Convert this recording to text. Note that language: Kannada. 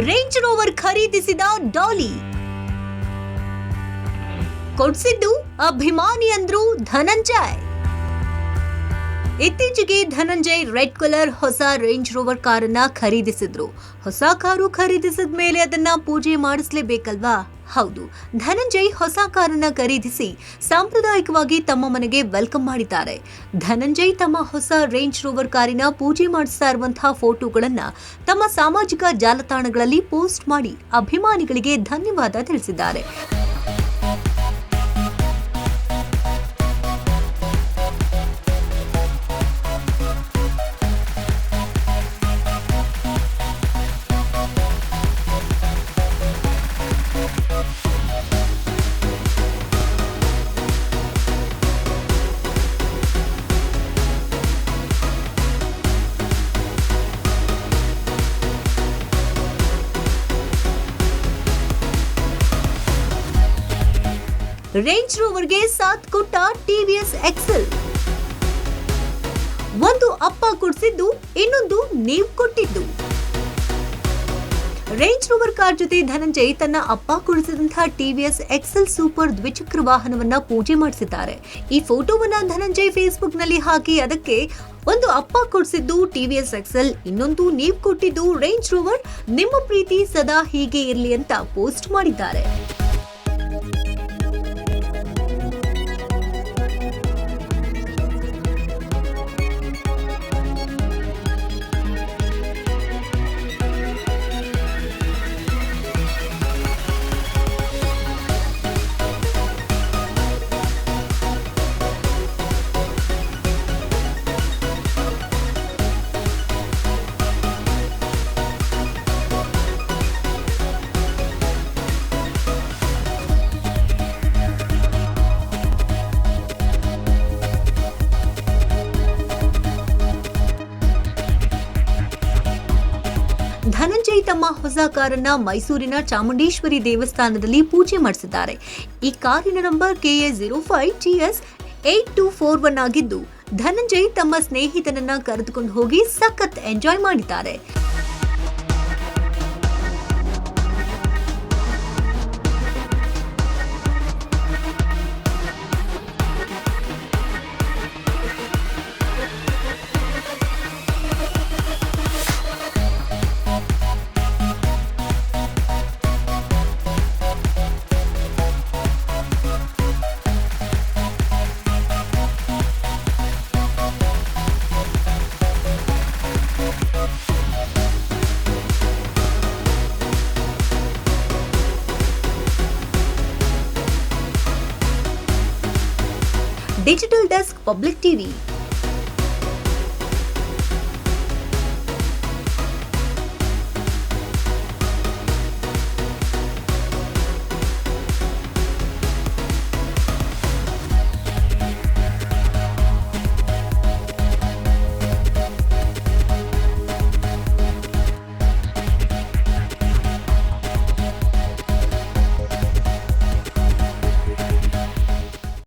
ರೇಂಜ್ ರೋವರ್ ಖರೀದಿಸಿದ ಡಾಲಿ. ಕೊಡ್ಸಿದ್ದು ಅಭಿಮಾನಿ ಅಂದ್ರು ಧನಂಜಯ್. ಇತ್ತೀಚೆಗೆ ಧನಂಜಯ್ ರೆಡ್ ಕಲರ್ ಹೊಸ ರೇಂಜ್ ರೋವರ್ ಕಾರನ್ನ ಖರೀದಿಸಿದ್ರು. ಹೊಸ ಕಾರು ಖರೀದಿಸಿದ ಮೇಲೆ ಅದನ್ನ ಪೂಜೆ ಮಾಡಿಸ್ಲೇಬೇಕಲ್ವಾ? ಹೌದು, ಧನಂಜಯ್ ಹೊಸ ಕಾರನ್ನ ಖರೀದಿಸಿ ಸಾಂಪ್ರದಾಯಿಕವಾಗಿ ತಮ್ಮ ಮನೆಗೆ ವೆಲ್ಕಮ್ ಮಾಡಿದ್ದಾರೆ. ಧನಂಜಯ್ ತಮ್ಮ ಹೊಸ ರೇಂಜ್ ರೋವರ್ ಕಾರಿನ ಪೂಜೆ ಮಾಡಿಸ್ತಾ ಇರುವಂತಹ ಫೋಟೋಗಳನ್ನ ತಮ್ಮ ಸಾಮಾಜಿಕ ಜಾಲತಾಣಗಳಲ್ಲಿ ಪೋಸ್ಟ್ ಮಾಡಿ ಅಭಿಮಾನಿಗಳಿಗೆ ಧನ್ಯವಾದ ತಿಳಿಸಿದ್ದಾರೆ. ರೇಂಜ್ ರೋವರ್ಗೆ ಸಾಥ್ ಕೊಟ್ಟ ಟಿವಿಎಸ್ ಎಕ್ಸೆಲ್. ಒಂದು ಅಪ್ಪ ಕೊಡಿಸಿದ್ದು, ಇನ್ನೊಂದು ನೀವು ಕೊಟ್ಟಿದ್ದು. ರೇಂಜ್ ರೋವರ್ ಕಾರ್ ಜೊತೆ ಧನಂಜಯ್ ತನ್ನ ಅಪ್ಪ ಕೊಡಿಸಿದಂತಹ ಟಿವಿಎಸ್ ಎಕ್ಸೆಲ್ ಸೂಪರ್ ದ್ವಿಚಕ್ರ ವಾಹನವನ್ನ ಪೂಜೆ ಮಾಡಿಸಿದ್ದಾರೆ. ಈ ಫೋಟೋವನ್ನ ಧನಂಜಯ್ ಫೇಸ್ಬುಕ್ ನಲ್ಲಿ ಹಾಕಿ ಅದಕ್ಕೆ ಒಂದು ಅಪ್ಪ ಕೊಡಿಸಿದ್ದು ಟಿವಿಎಸ್ ಎಕ್ಸೆಲ್, ಇನ್ನೊಂದು ನೀವು ಕೊಟ್ಟಿದ್ದು ರೇಂಜ್ ರೋವರ್, ನಿಮ್ಮ ಪ್ರೀತಿ ಸದಾ ಹೀಗೆ ಇರಲಿ ಅಂತ ಪೋಸ್ಟ್ ಮಾಡಿದ್ದಾರೆ. ಧನಂಜಯ್ ತಮ್ಮ ಹೊಸ ಕಾರನ್ನ ಮೈಸೂರಿನ ಚಾಮುಂಡೇಶ್ವರಿ ದೇವಸ್ಥಾನದಲ್ಲಿ ಪೂಜೆ ಮಾಡಿಸಿದ್ದಾರೆ. ಈ ಕಾರಿನ ನಂಬರ್ KA05GS 8241 ಆಗಿದ್ದು, ಧನಂಜಯ್ ತಮ್ಮ ಸ್ನೇಹಿತನನ್ನ ಕರೆದುಕೊಂಡು ಹೋಗಿ ಸಖತ್ ಎಂಜಾಯ್ ಮಾಡಿದ್ದಾರೆ. Digital Desk Public TV.